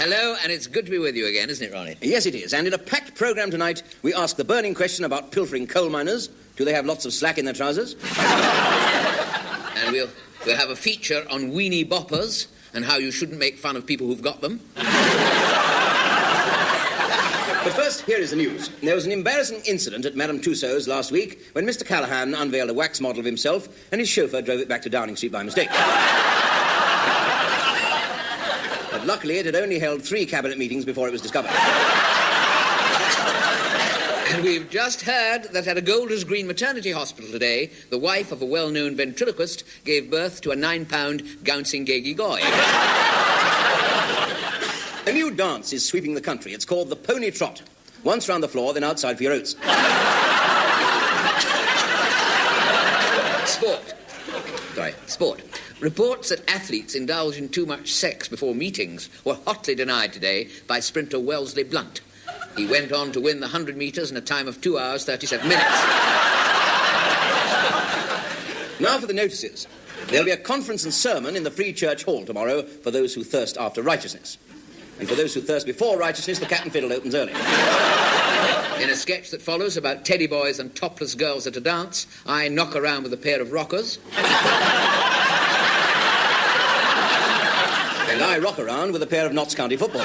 Hello, and it's good to be with you again, isn't it, Ronnie? Yes, it is. And in a packed programme tonight, we ask the burning question about pilfering coal miners. Do they have lots of slack in their trousers? And we'll have a feature on weenie boppers and how you shouldn't make fun of people who've got them. But first, here is the news. There was an embarrassing incident at Madame Tussauds last week when Mr. Callahan unveiled a wax model of himself and his chauffeur drove it back to Downing Street by mistake. But luckily, it had only held 3 cabinet meetings before it was discovered. And we've just heard that at a Golders Green maternity hospital today, the wife of a well-known ventriloquist gave birth to a 9-pound bouncing gaggy goy. A new dance is sweeping the country. It's called the pony trot. Once round the floor, then outside for your oats. Sport. Reports that athletes indulge in too much sex before meetings were hotly denied today by sprinter Wellesley Blunt. He went on to win the 100 metres in a time of 2 hours, 37 minutes. Now for the notices. There'll be a conference and sermon in the Free Church Hall tomorrow for those who thirst after righteousness. And for those who thirst before righteousness, the Cat and Fiddle opens early. In a sketch that follows about teddy boys and topless girls at a dance, I knock around with a pair of rockers. And I rock around with a pair of Notts County football.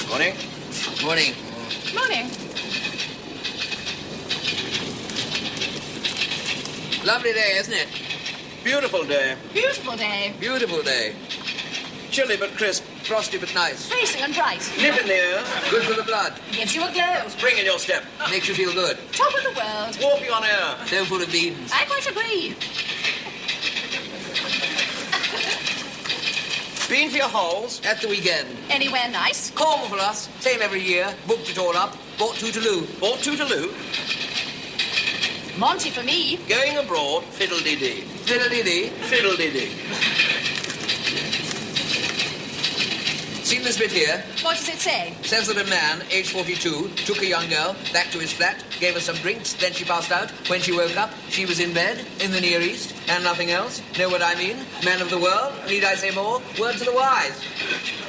Morning. Morning. Morning. Lovely day, isn't it? Beautiful day. Beautiful day. Beautiful day. Chilly but crisp. Frosty but nice. Bracing and bright. Nip in the air. Good for the blood. Gives you a glow. Spring in your step. Makes you feel good. Top of the world. Walking on air. So full of beans. I quite agree. Been for your holes? At the weekend. Anywhere nice? Cornwall for us. Same every year. Booked it all up. Bought Tootaloo. Bought Tootaloo? Monty for me. Going abroad, fiddle-dee-dee. Fiddle-dee-dee. Fiddle-dee-dee. Seen this bit here? What does it say? Says that a man, age 42, took a young girl back to his flat, gave her some drinks, then she passed out. When she woke up, she was in bed, in the Near East, and nothing else. Know what I mean? Man of the world. Need I say more? Words of the wise.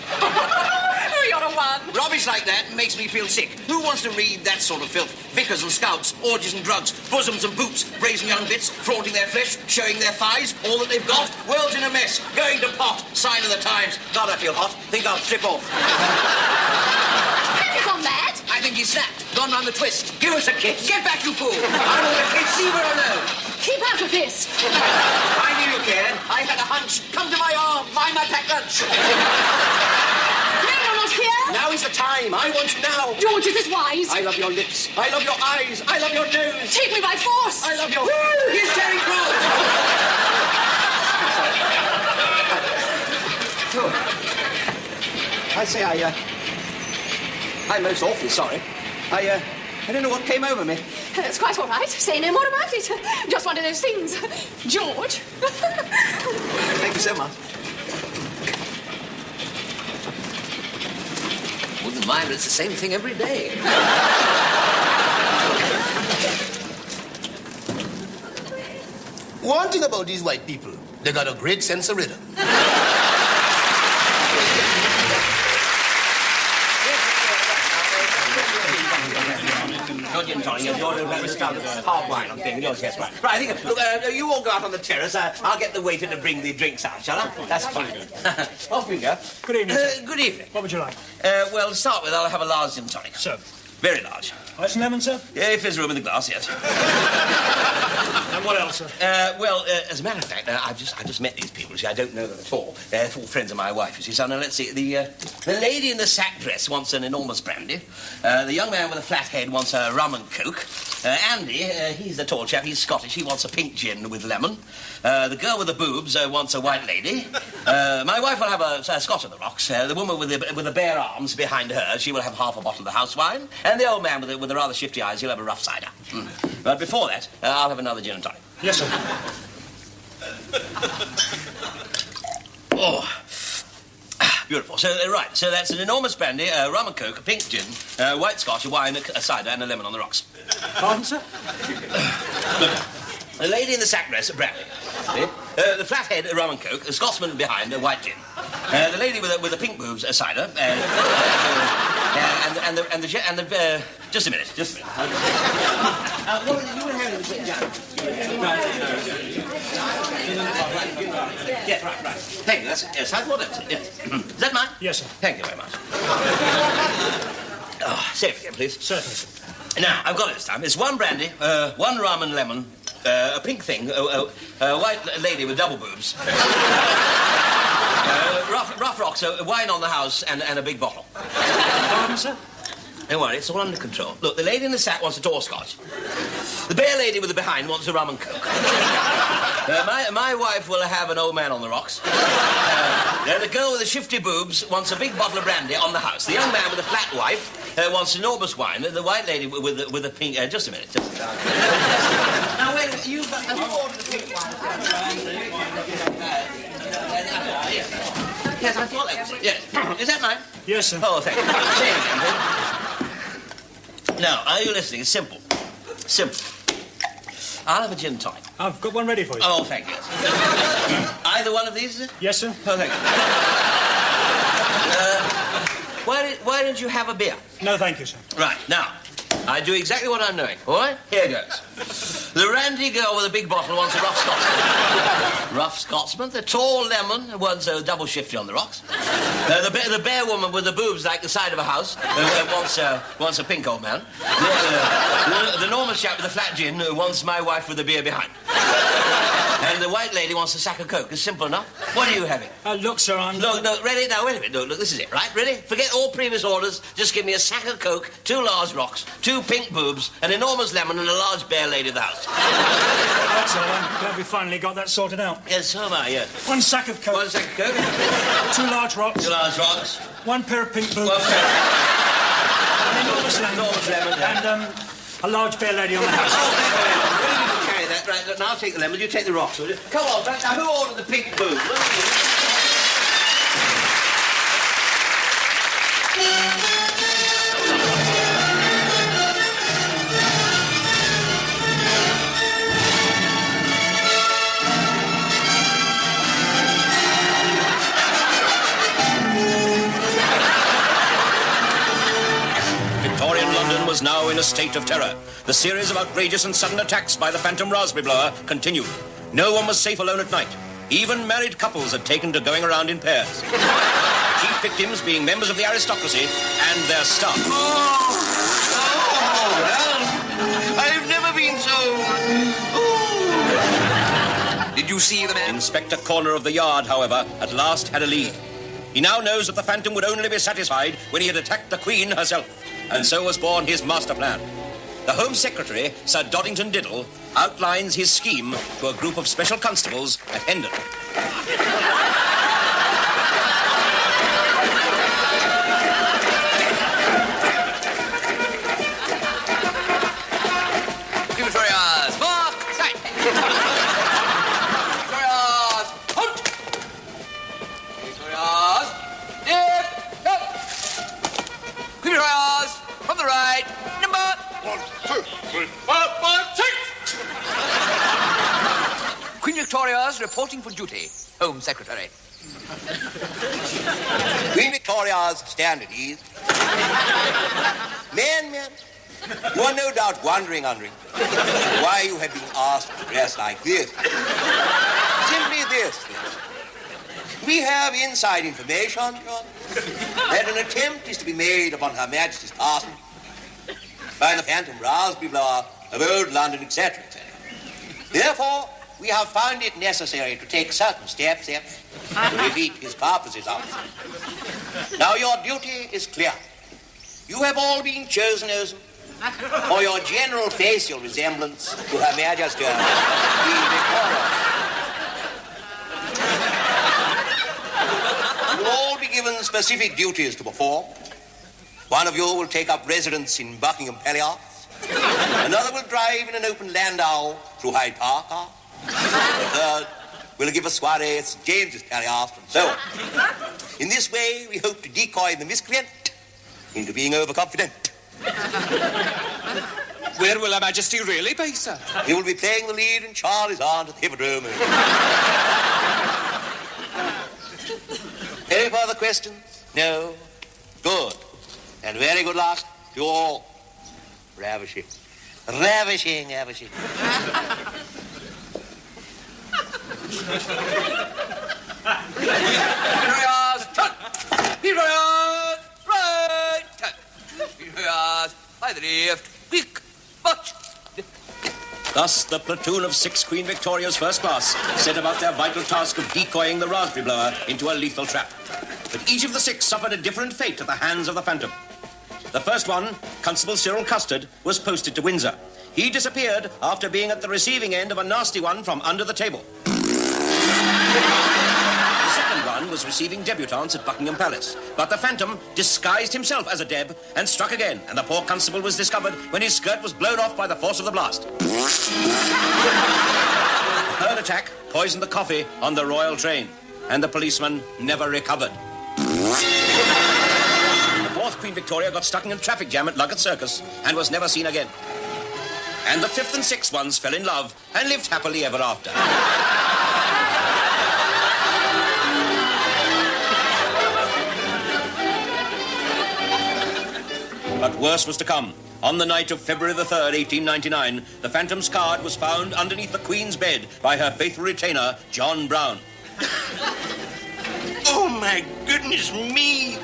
Oh, you're a one. Rubbish like that makes me feel sick. Who wants to read that sort of filth? Vicars and scouts, orgies and drugs, bosoms and boots, brazen young bits, flaunting their flesh, showing their thighs, all that they've got. World's in a mess. Going to pot. Sign of the times. God, I feel hot. Think I'll strip off. Have you gone mad? I think he snapped. Gone round the twist. Give us a kiss. Get back, you fool! I want a kiss. Leave her alone. Keep out of this. I knew you cared. I had a hunch. Come to my arm. Mind my packed lunch. No, you're not here. Now is the time. I want you now. George, is this wise? I love your lips. I love your eyes. I love your nose. Take me by force. I love your... Here's Terry Crews. I say, I'm most awfully sorry. I don't know what came over me. It's quite all right. Say no more about it. Just one of those things. George. Thank you so much. Wouldn't mind, but it's the same thing every day. One thing about these white people, they got a great sense of rhythm. Not gin tonic, you're half wine, I'm thinking. Yours, yes, right. Right, I think, look, you all go out on the terrace. I'll get the waiter to bring the drinks out, shall I? That's fine. Off we go. Good evening, sir. Good evening. What would you like? Well, to start with, I'll have a large gin tonic. So, Very large. ice and lemon, sir? Yeah, if there's room in the glass, yes. And what else, sir? As a matter of fact, I just met these people. See, I don't know them at all. They're all friends of my wife, you see. So now let's see. The lady in the sack dress wants an enormous brandy. The young man with a flat head wants a rum and coke. Andy, he's the tall chap. He's Scottish. He wants a pink gin with lemon. The girl with the boobs wants a white lady. My wife will have a Scotch on the rocks. The woman with the bare arms behind her, she will have half a bottle of the house wine. And the old man with the rather shifty eyes, he'll have a rough cider. But before that, I'll have another gin and tonic. Yes, sir. Oh. Beautiful. So, right, so that's an enormous brandy, rum and coke, a pink gin, white scotch, a wine, a cider, and a lemon on the rocks. Pardon, sir? The lady in the sack dress, brandy. The flathead, rum and coke, a Scotsman behind, a white gin. The lady with the pink boobs, a cider, just a minute. Yes, right. Thank you. Yes, I thought that. Yes. Is that mine? Yes, sir. Thank you very much. Say it again, please. Certainly, sir. Now, I've got it this time. It's one brandy, one rum and lemon, a pink thing, a white lady with double boobs, rough rocks, a wine on the house, and a big bottle. Pardon, sir? Don't worry, it's all under control. Look, the lady in the sack wants a tall scotch. The bear lady with the behind wants a rum and coke. My wife will have an old man on the rocks. The girl with the shifty boobs wants a big bottle of brandy on the house. The young man with the flat wife wants enormous wine. The white lady with the pink... just a minute. Now, wait a minute. You've ordered the pink wine. Yes, I thought that was it. Yes. Is that mine? Yes, sir. Oh, thank you. Say it again, please. Now, are you listening? It's simple. I'll have a gin tonic. I've got one ready for you. Oh, thank you. Either one of these, is it? Yes, sir. Oh, thank you. Why didn't you have a beer? No, thank you, sir. Right, now, I do exactly what I'm doing, all right? Here goes. The randy girl with a big bottle wants a rough Scotsman. Rough Scotsman. The tall lemon wants a double shifty on the rocks. The bear woman with the boobs like the side of a house wants a pink old man. The enormous chap with the flat gin wants my wife with the beer behind. And the white lady wants a sack of coke. It's simple enough. What are you having? Look, sir, I'm... Look, ready? Now, wait a minute. Look, this is it, right? Ready? Forget all previous orders. Just give me a sack of coke, 2 large rocks, 2 pink boobs, an enormous lemon, and a large bear lady of the house. That's all. I'm glad we finally got that sorted out. Yes, so am I, yes. 1 sack of coke. 1 sack of coke. 2 large rocks. 2 large rocks. 1 pair of pink boobs. 1 pair. An enormous lemon. And a large bear lady on the house. Oh, thank you very much. Where did you carry that? Right, look, now I'll take the lemon. You take the rocks, will you? Come on, now who ordered the pink boob? Victorian London was now in a state of terror. The series of outrageous and sudden attacks by the phantom raspberry blower continued. No one was safe alone at night. Even married couples had taken to going around in pairs. Chief victims being members of the aristocracy and their staff. I've never been so... Did you see the man? Inspector Corner of the Yard, however, at last had a lead. He now knows that the Phantom would only be satisfied when he had attacked the Queen herself. And so was born his master plan. The Home Secretary, Sir Doddington Diddle, outlines his scheme to a group of special constables at Hendon. Victoria's mark, sight. Victoria's hunt. Victoria's dip, go. Victoria's from the right, number 1, 2, 3, 4, 5, 6. Queen Victoria's reporting for duty. Home Secretary. Queen Victoria's stand at ease. Men, you are no doubt wondering why you have been asked to dress like this. Simply this. We have inside information, John, that an attempt is to be made upon Her Majesty's person by the phantom raspberry blower of old London, etc., etc. Therefore, we have found it necessary to take certain steps to defeat his purposes of it. Now, your duty is clear. You have all been chosen as for your general facial resemblance to Her Majesty Queen Victoria. You will all be given specific duties to perform. One of you will take up residence in Buckingham Palace. Another will drive in an open landau through Hyde Park. The third will give a soiree at St. James's, Perry Austin, and so on. In this way, we hope to decoy the miscreant into being overconfident. Where will Her Majesty really be, sir? He will be playing the lead in Charlie's Aunt at the Hippodrome. Any further questions? No? Good. And very good luck to you all. Ravishing. Ravishing, ravishing. By the left, quick, march. Thus, the platoon of 6 Queen Victoria's first class set about their vital task of decoying the raspberry blower into a lethal trap. But each of the 6 suffered a different fate at the hands of the Phantom. The first one, Constable Cyril Custard, was posted to Windsor. He disappeared after being at the receiving end of a nasty one from under the table. The second one was receiving debutantes at Buckingham Palace. But the Phantom disguised himself as a deb and struck again, and the poor constable was discovered when his skirt was blown off by the force of the blast. The third attack poisoned the coffee on the royal train, and the policeman never recovered. The fourth Queen Victoria got stuck in a traffic jam at Luggett Circus and was never seen again. And the fifth and sixth ones fell in love and lived happily ever after. But worse was to come. On the night of February the 3rd, 1899, the Phantom's card was found underneath the Queen's bed by her faithful retainer, John Brown. Oh, my goodness me!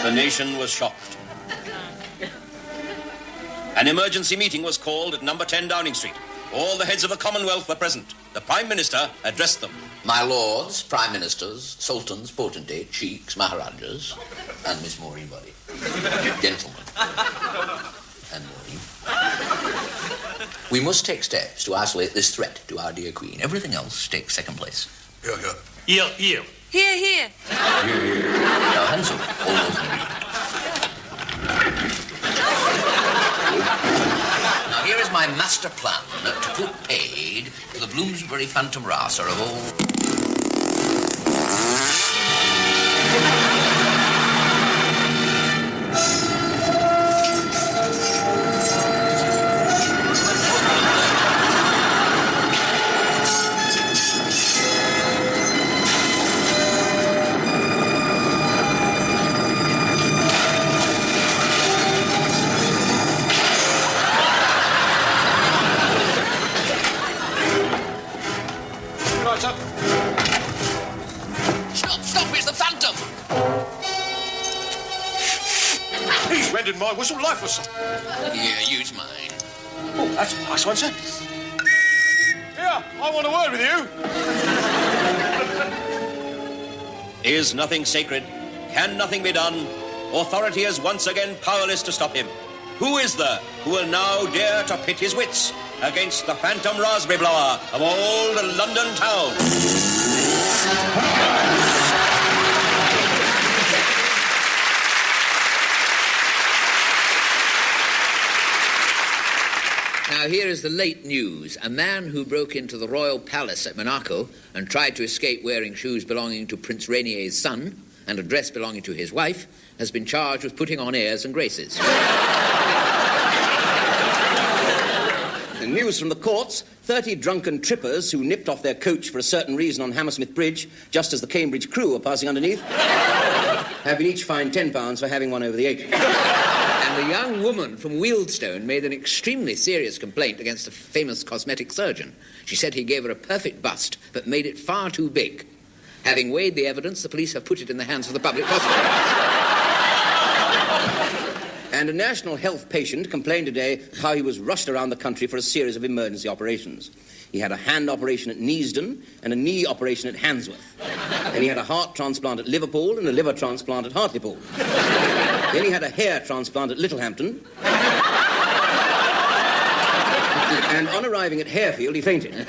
The nation was shocked. An emergency meeting was called at number 10 Downing Street. All the heads of the Commonwealth were present. The Prime Minister addressed them. My lords, Prime Ministers, Sultans, Potentates, Sheiks, Maharajas, and Miss Maureen Buddy. Gentlemen. And Maureen. We must take steps to isolate this threat to our dear Queen. Everything else takes second place. Here, here. Here, here. Here, here. Now, hands up, all those in agreement. Now, here is my master plan to put paid to the Bloomsbury Phantom Rasser of all... Stop, it's the Phantom! He's rendered my whistle lifeless. Here, use mine. Oh, that's a nice one, sir. Here, I want a word with you. Is nothing sacred? Can nothing be done? Authority is once again powerless to stop him. Who is there who will now dare to pit his wits against the Phantom Raspberry Blower of old London town? Now, here is the late news. A man who broke into the royal palace at Monaco and tried to escape wearing shoes belonging to Prince Rainier's son and a dress belonging to his wife has been charged with putting on airs and graces. The news from the courts, 30 drunken trippers who nipped off their coach for a certain reason on Hammersmith Bridge, just as the Cambridge crew were passing underneath, have been each fined £10 for having one over the age. And a young woman from Wealdstone made an extremely serious complaint against a famous cosmetic surgeon. She said he gave her a perfect bust, but made it far too big. Having weighed the evidence, the police have put it in the hands of the public prosecutor. And a national health patient complained today of how he was rushed around the country for a series of emergency operations. He had a hand operation at Neasden and a knee operation at Handsworth. Then he had a heart transplant at Liverpool and a liver transplant at Hartlepool. Then he had a hair transplant at Littlehampton. And on arriving at Harefield, he fainted.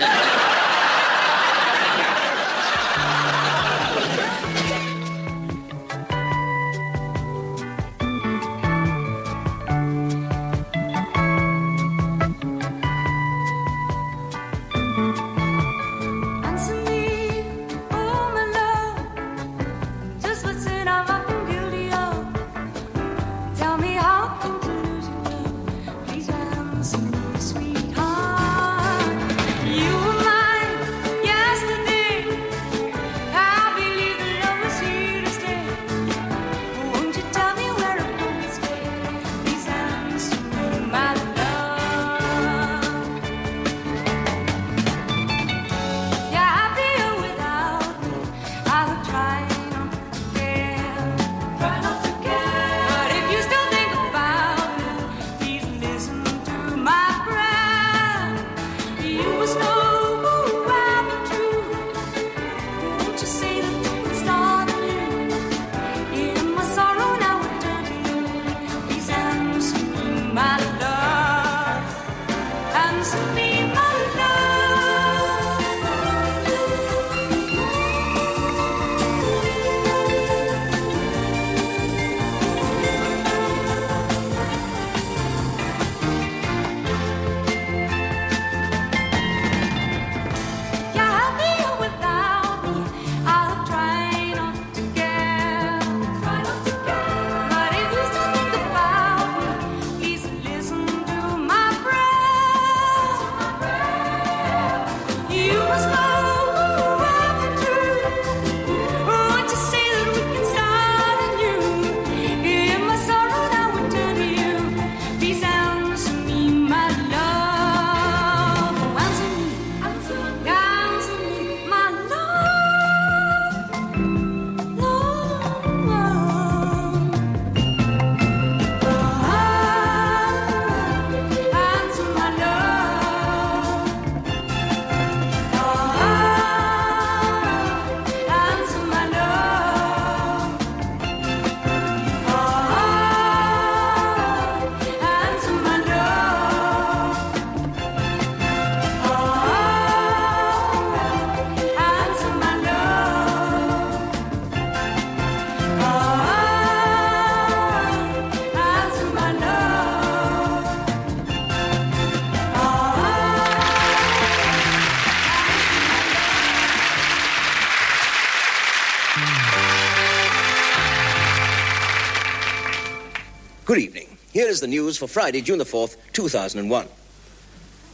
Here is the news for Friday, June the 4th, 2001.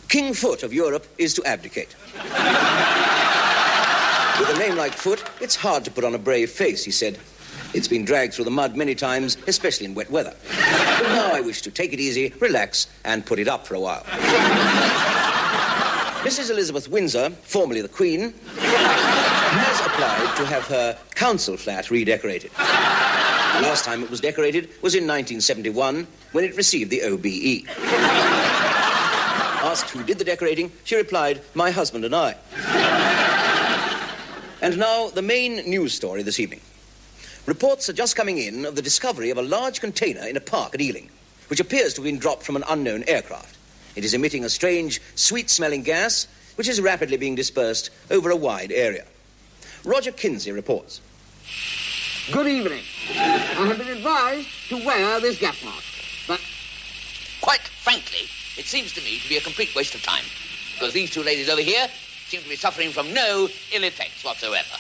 King Foot of Europe is to abdicate. With a name like Foot, it's hard to put on a brave face, he said. It's been dragged through the mud many times, especially in wet weather. But now I wish to take it easy, relax, and put it up for a while. Mrs. Elizabeth Windsor, formerly the Queen, has applied to have her council flat redecorated. The last time it was decorated was in 1971, when it received the OBE. Asked who did the decorating, she replied, my husband and I. And now, the main news story this evening. Reports are just coming in of the discovery of a large container in a park at Ealing, which appears to have been dropped from an unknown aircraft. It is emitting a strange, sweet-smelling gas, which is rapidly being dispersed over a wide area. Roger Kinsey reports. Good evening. I have been advised to wear this gas mask, but... Quite frankly, it seems to me to be a complete waste of time, because these two ladies over here seem to be suffering from no ill effects whatsoever.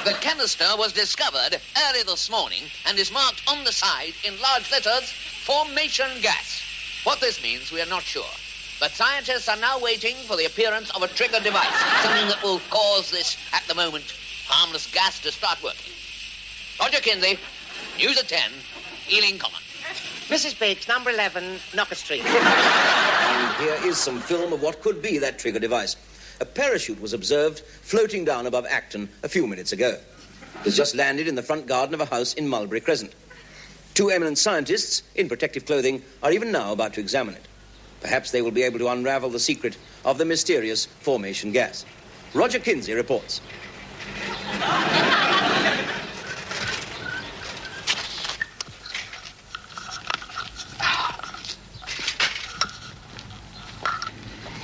The canister was discovered early this morning and is marked on the side in large letters, formation gas. What this means, we are not sure. But scientists are now waiting for the appearance of a trigger device, something that will cause this, at the moment, harmless gas to start working. Roger Kinsey, News at 10, Ealing Common. Mrs. Biggs, number 11, Knocker Street. And here is some film of what could be that trigger device. A parachute was observed floating down above Acton a few minutes ago. It has just landed in the front garden of a house in Mulberry Crescent. Two eminent scientists in protective clothing are even now about to examine it. Perhaps they will be able to unravel the secret of the mysterious formation gas. Roger Kinsey reports.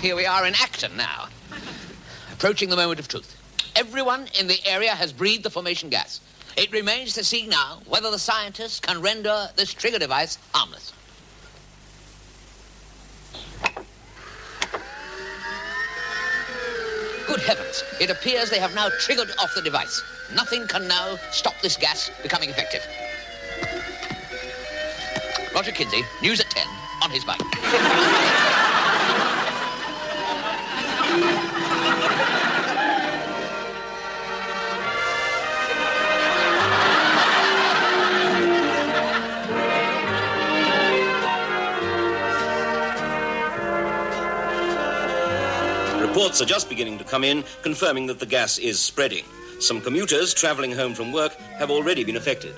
Here we are in Acton now, approaching the moment of truth. Everyone in the area has breathed the formation gas. It remains to see now whether the scientists can render this trigger device harmless. Good heavens, it appears they have now triggered off the device. Nothing can now stop this gas becoming effective. Roger Kinsey, News at 10, on his bike. Reports are just beginning to come in, confirming that the gas is spreading. Some commuters travelling home from work have already been affected.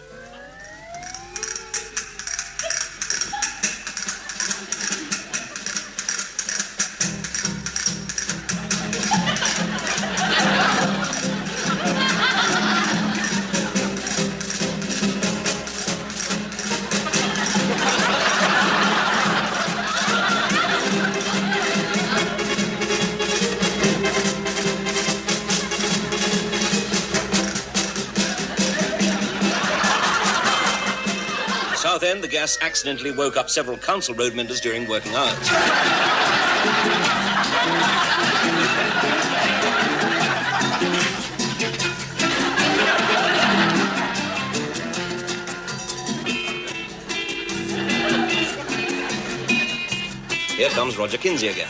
South End, the gas accidentally woke up several council road members during working hours. Here comes Roger Kinsey again.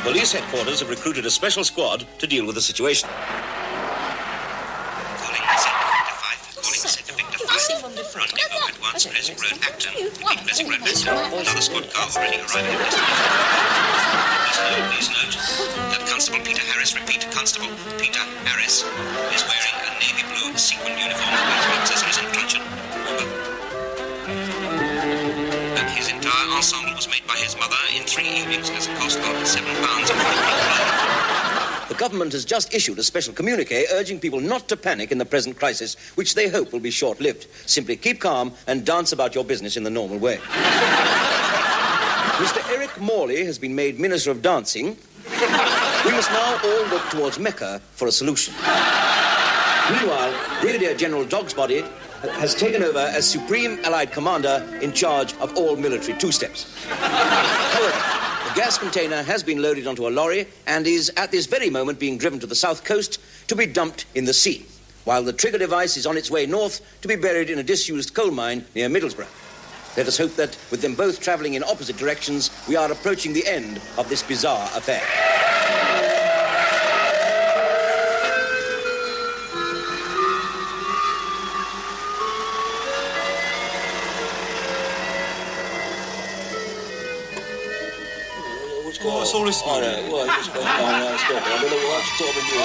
Police headquarters have recruited a special squad to deal with the situation. Calling Sector Victor 5. Rendezvous at once, Blessing Road, Acton. Repeat, Blessing Road, Acton. Another squad car already arriving at destination. Please note that Constable Peter Harris, repeat, Constable Peter Harris, is wearing a navy blue sequin uniform with accessories and truncheon. That his entire ensemble was made by his mother in 3 evenings at a cost of £7.50. The government has just issued a special communique urging people not to panic in the present crisis, which they hope will be short-lived. Simply keep calm and dance about your business in the normal way. Mr. Eric Morley has been made Minister of Dancing. We must now all look towards Mecca for a solution. Meanwhile, Brigadier General Dogsbody has taken over as Supreme Allied Commander in charge of all military two-steps. However, the gas container has been loaded onto a lorry and is at this very moment being driven to the south coast to be dumped in the sea, while the trigger device is on its way north to be buried in a disused coal mine near Middlesbrough. Let us hope that, with them both travelling in opposite directions, we are approaching the end of this bizarre affair. What's all this? Oh, no, well, just go on, stop. I don't know what's stopping you.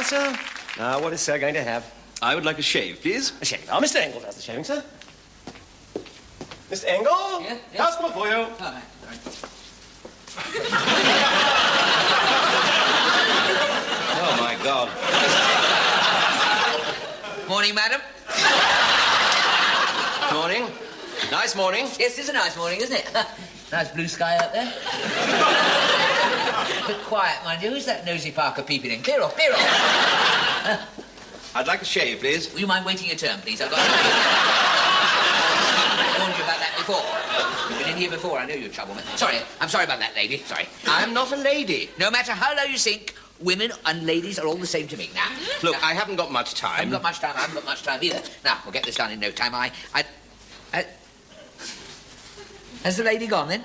Sir? What is Sir going to have? I would like a shave, please. A shave. Oh, Mr. Engel does the shaving, sir. Mr. Engel? Yeah? Customer for you. Oh, right. Oh, my God. Morning, madam. Morning. Nice morning. Yes, it's a nice morning, isn't it? Nice blue sky out there. A bit quiet, mind you. Who's that nosy Parker peeping in? Clear off, clear off. I'd like a shave, please. Will you mind waiting your turn, please? I've got something. I warned you about that before. You've been in here before. I know you're trouble. Sorry, I'm sorry about that, lady. Sorry. I'm not a lady. No matter how low you sink, women and ladies are all the same to me. Now, look, I haven't got much time. I haven't got much time. I haven't got much time either. Now, we'll get this done in no time. Has the lady gone, then?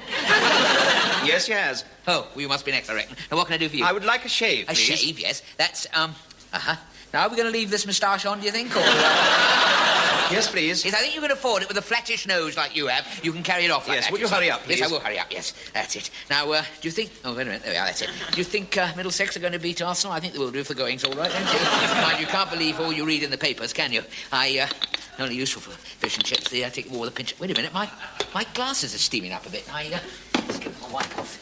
Yes, she has. Oh, well, you must be next, I reckon. Now, what can I do for you? I would like a shave, A please. shave, yes. That's, uh-huh. Now, are we going to leave this moustache on, do you think, or... Yes, please. Yes, I think you can afford it with a flattish nose like you have. You can carry it off like Yes, that. would you hurry up, please? Yes, I will hurry up, yes. That's it. Now, do you think... Oh, wait a minute. There we are, that's it. Do you think Middlesex are going to beat Arsenal? I think they will do if the going's all right, don't you? Mind, you can't believe all you read in the papers, can you? Only useful for fish and chips. I take them all with a pinch. Wait a minute, my glasses are steaming up a bit. Let's give them a wipe off.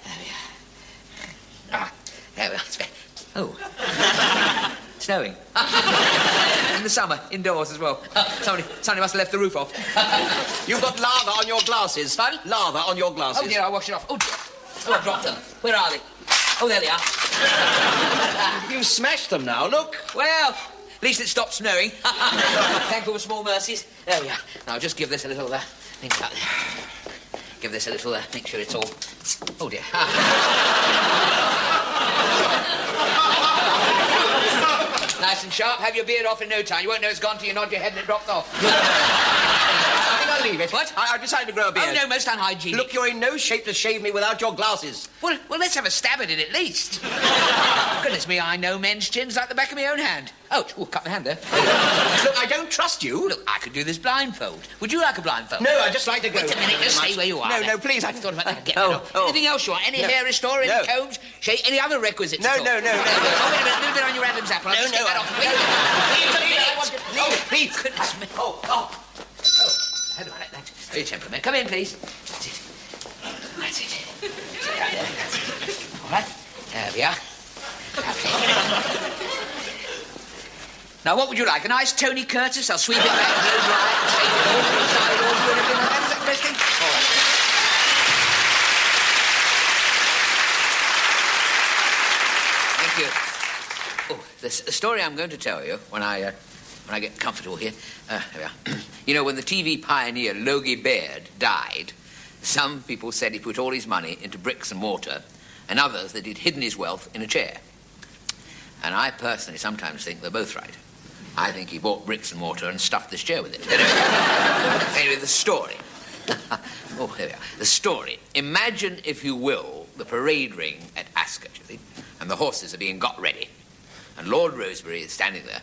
There we are. There we are. Oh. Snowing. In the summer, indoors as well. Somebody must have left the roof off. You've got lather on your glasses. Pardon? Lather on your glasses. Oh, dear, I'll wash it off. Oh, dear. Oh, I dropped them. Where are they? Oh, there they are. You've smashed them now, look. Well, at least it stopped snowing. Thankful for small mercies. There we are. Now, I'll just give this a little, thing about there. Give this a little, make sure it's all... Oh, dear. Nice and sharp. Have your beard off in no time. You won't know it's gone till you nod your head and it dropped off. I think I'll leave it. What? I've decided to grow a beard. Oh, no, most unhygienic. Look, you're in no shape to shave me without your glasses. Well, let's have a stab at it at least. Goodness me, I know men's chins like the back of my own hand. Oh, cut my hand there. Look, I don't trust you. Look, I could do this blindfold. Would you like a blindfold? No, I'd just like to go. Wait a minute, just stay where you are. No, please. I thought about that. Get Oh. Anything else you want? Any hair restorer, any combs, shave, any other requisites? No. Oh, wait a minute, a little bit on your Adam's apple. I'll just get that off. Wait a minute. Please. Goodness me. Oh. How do I like that? Your temperament. Come in, please. That's it. That's it. Right there. That's it. All right. There we are. Lovely. Now, what would you like? A nice Tony Curtis? I'll sweep it back, blow dry, shake it all, inside it all, do everything like that. Is that the best thing? All right. Thank you. Oh, the story I'm going to tell you when I get comfortable here. There we are. You know, when the TV pioneer Logie Baird died, some people said he put all his money into bricks and mortar, and others that he'd hidden his wealth in a chair. And I personally sometimes think they're both right. I think he bought bricks and mortar and stuffed this chair with it. Anyway, the story. Oh, here we are. The story. Imagine, if you will, the parade ring at Ascot, you see, and the horses are being got ready. And Lord Rosebery is standing there,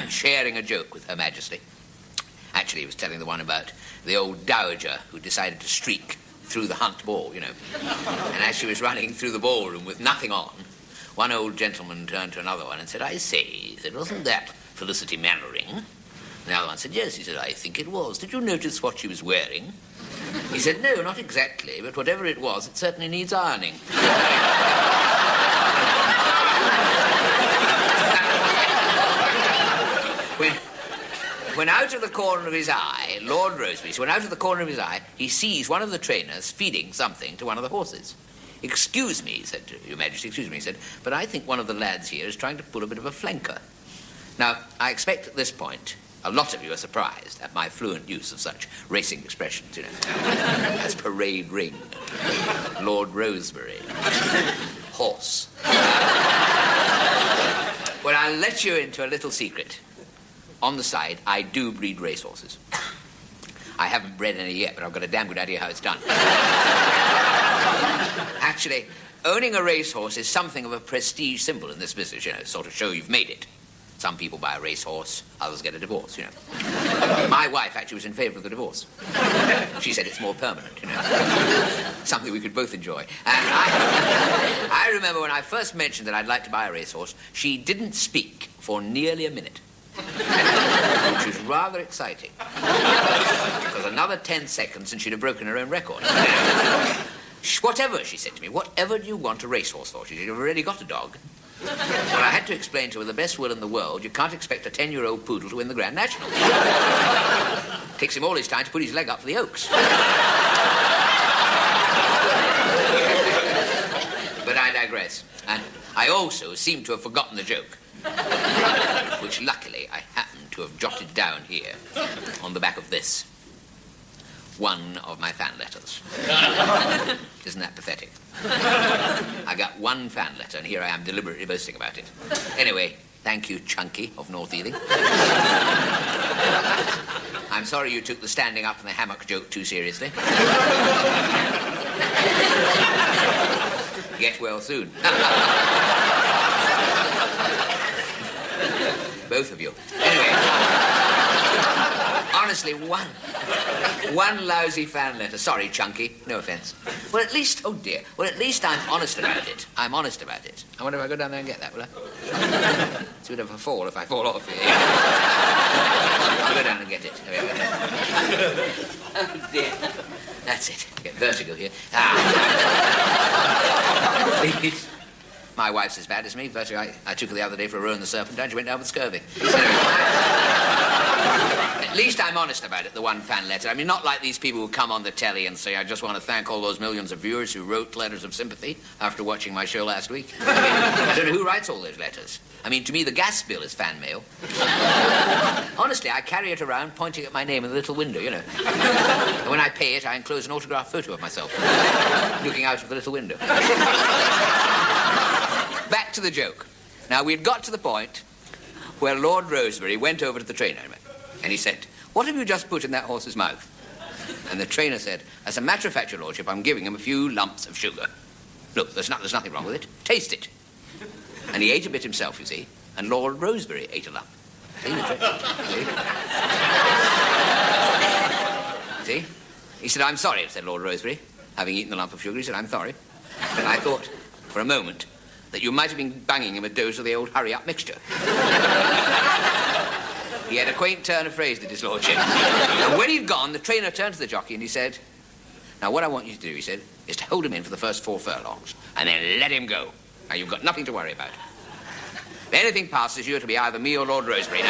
sharing a joke with Her Majesty. Actually, he was telling the one about the old dowager who decided to streak through the Hunt Ball, you know. And as she was running through the ballroom with nothing on, one old gentleman turned to another one and said, I say, he said, wasn't that Felicity Mannering? The other one said, yes. He said, I think it was. Did you notice what she was wearing? He said, no, not exactly, but whatever it was, it certainly needs ironing. When out of the corner of his eye, Lord Rosebery, when out of the corner of his eye, he sees one of the trainers feeding something to one of the horses. Excuse me, he said, Your Majesty, excuse me, he said, but I think one of the lads here is trying to pull a bit of a flanker. Now, I expect at this point, a lot of you are surprised at my fluent use of such racing expressions, you know, as parade ring, Lord Rosebery, horse. Well, I'll let you into a little secret. On the side, I do breed racehorses. I haven't bred any yet, but I've got a damn good idea how it's done. Actually, owning a racehorse is something of a prestige symbol in this business, you know, sort of show you've made it. Some people buy a racehorse, others get a divorce, you know. My wife actually was in favour of the divorce. She said it's more permanent, you know. Something we could both enjoy. And I remember when I first mentioned that I'd like to buy a racehorse, she didn't speak for nearly a minute. Which was rather exciting. Because another 10 seconds and she'd have broken her own record. Whatever, she said to me, whatever do you want a racehorse for? She said, you've already got a dog. Well, I had to explain to her, with the best will in the world, you can't expect a 10-year-old poodle to win the Grand National. It takes him all his time to put his leg up for the Oaks. But I digress. And I also seem to have forgotten the joke. Which, luckily, I happen to have jotted down here on the back of this. One of my fan letters. Isn't that pathetic? I got one fan letter, and here I am deliberately boasting about it. Anyway, thank you, Chunky of North Ealing. I'm sorry you took the standing up and the hammock joke too seriously. Get well soon. Both of you. Anyway, honestly, one lousy fan letter. Sorry, Chunky. No offence. Well, at least, oh dear. Well, at least I'm honest about it. I'm honest about it. I wonder if I go down there and get that, will I? It's a bit of a fall if I fall off here. I'll go down and get it. Oh dear. That's it. I get vertigo here. Please. My wife's as bad as me. Vertigo. I took her the other day for a row in the Serpentine. She went down with scurvy. At least I'm honest about it, the one fan letter. I mean, not like these people who come on the telly and say, I just want to thank all those millions of viewers who wrote letters of sympathy after watching my show last week. I don't know who writes all those letters. I mean, to me, the gas bill is fan mail. Honestly, I carry it around pointing at my name in the little window, you know. And when I pay it, I enclose an autographed photo of myself looking out of the little window. Back to the joke. Now, we'd got to the point where Lord Rosebery went over to the trainer and he said, what have you just put in that horse's mouth? And the trainer said, as a matter of fact, your lordship, I'm giving him a few lumps of sugar. Look, there's nothing wrong with it. Taste it. And he ate a bit himself, you see, and Lord Rosebery ate a lump. See the trick? See? He said, I'm sorry, said Lord Rosebery. Having eaten the lump of sugar, he said, I'm sorry. And I thought, for a moment, that you might have been banging him a dose of the old hurry-up mixture. He had a quaint turn of phrase, did his lordship. And when he'd gone, the trainer turned to the jockey and he said, now, what I want you to do, he said, is to hold him in for the first 4 furlongs and then let him go. Now, you've got nothing to worry about. If anything passes you, it'll be either me or Lord Rosebery.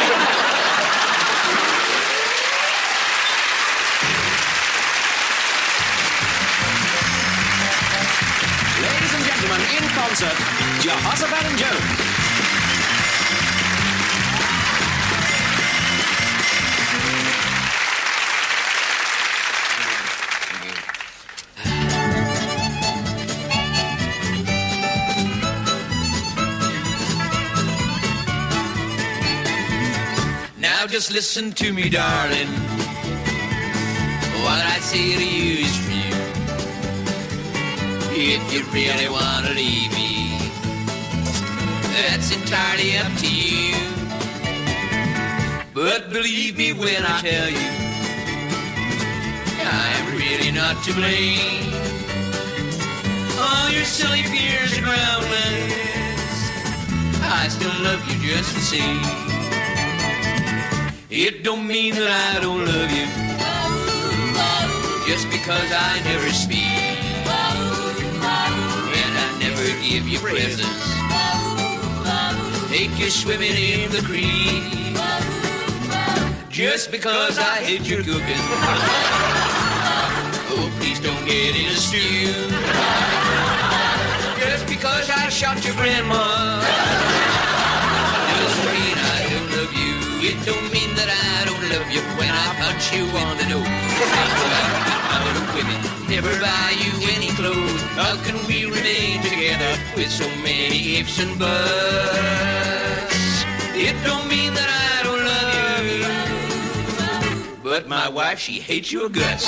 Ladies and gentlemen, in concert, Jehoshaphat and Jones. Now just listen to me, darling. What I say to you is true. If you really want to leave me, that's entirely up to you. But believe me when I tell you, I'm really not to blame. All your silly fears are groundless. I still love you just the same. It don't mean that I don't love you just because I never speak and I never give you presents, take you swimming in the creek, just because I hate your cooking. Oh, please don't get in a stew just because I shot your grandma. Doesn't mean I don't love you. It don't mean that I don't love you when I punch you on the nose. Other women never buy you any clothes. How can we remain together with so many ifs and buts? It don't mean that I don't love you, but my wife, she hates your guts.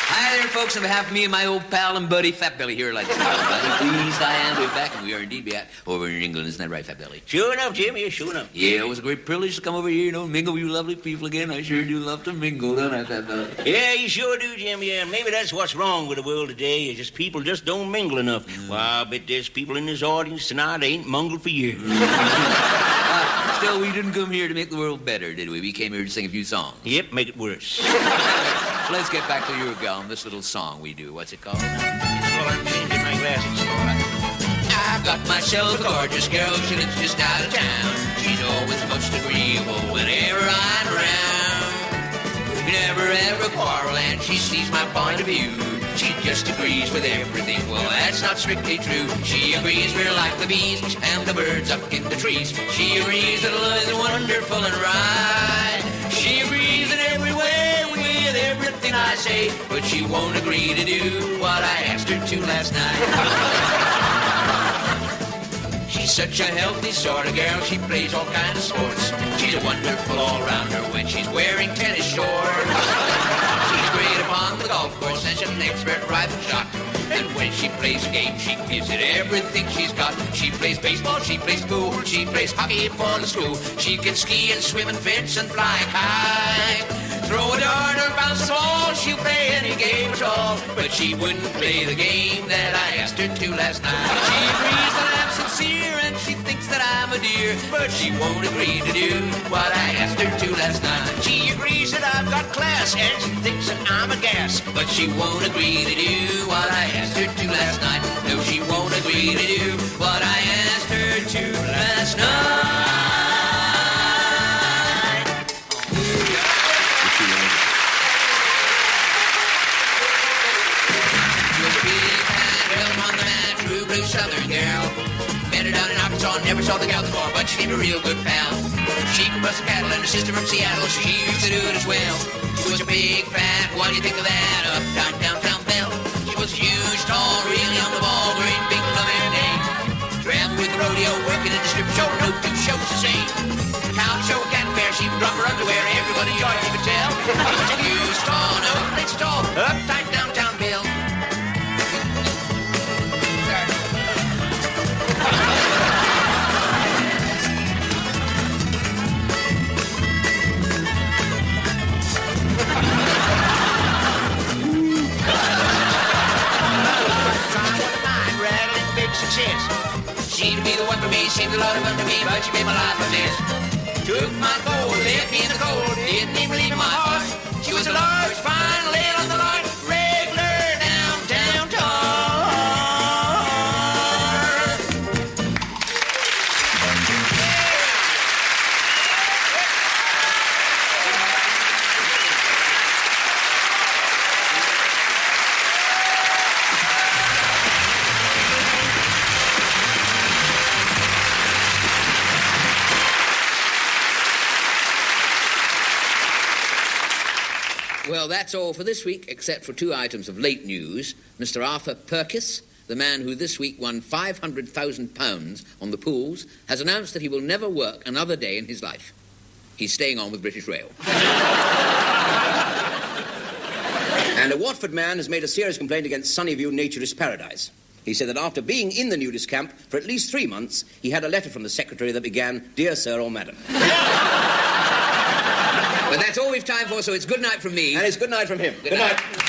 Hi there, folks. On behalf of me and my old pal and buddy, Fat Belly here, like to tell everybody, pleased I am to be back, and we are indeed back over in England. Isn't that right, Fat Belly? Sure enough, Jim. Yeah, sure enough. Yeah, it was a great privilege to come over here, mingle with you lovely people again. I sure do love to mingle, don't I, Fat Belly? Yeah, you sure do, Jim. Yeah, and maybe that's what's wrong with the world today. Is just people just don't mingle enough. Well, I bet there's people in this audience tonight that ain't mingled for years. Still, we didn't come here to make the world better, did we? We came here to sing a few songs. Yep, make it worse. Let's get back to your gal and this little song we do. What's it called? Well, I'm changing my glasses. I've got myself a gorgeous girl. She lives just out of town. She's always most agreeable whenever I'm around. We never ever quarrel and she sees my point of view. She just agrees with everything. Well, that's not strictly true. She agrees we're like the bees and the birds up in the trees. She agrees that love is wonderful and right. She agrees in every way with everything I say, but she won't agree to do what I asked her to last night. She's such a healthy sort of girl. She plays all kinds of sports. She's a wonderful all-rounder when she's wearing tennis shorts. She's great upon the golf course and she's an expert rifle shot. And when she plays a game, she gives it everything she's got. She plays baseball, she plays pool, she plays hockey for the school. She can ski and swim and fence and fly high. Throw a dart or bounce a ball, she'll play any game at all. But she wouldn't play the game that I asked her to last night. She agrees that I'm sincere and she thinks that I'm a dear, but she won't agree to do what I asked her to last night. She agrees that I've got class and she thinks that I'm a gas, but she won't agree to do what I asked her to last night. No, she won't agree to do what I asked her to last night. Southern girl. Met her down in Arkansas, never saw the gal before, but she seemed a real good pal. She could bust a cattle and her sister from Seattle, she used to do it as well. She was a big, fat, what do you think of that? Uptight downtown belle. She was huge, tall, really on the ball, great big loving name. Traveled with the rodeo, working at the strip show, no two shows the same. Cow show, cat fair, she would drop her underwear, everyone enjoyed, you could tell. She was a huge, tall, no place tall, uptight downtown belle. Seemed to be the one for me, seemed a lot of fun to me, but she made my life a mess. Took my gold, left me in the cold, didn't even leave in my heart. She was a large, fine, laid on the line, regular downtown tar. Well, that's all for this week, except for two items of late news. Mr. Arthur Purkis, the man who this week won £500,000 on the pools, has announced that he will never work another day in his life. He's staying on with British Rail. And a Watford man has made a serious complaint against Sunnyview Naturist Paradise. He said that after being in the nudist camp for at least 3 months, he had a letter from the secretary that began, "Dear Sir or Madam." But that's all we've time for, so it's good night from me. And it's good night from him. Good night.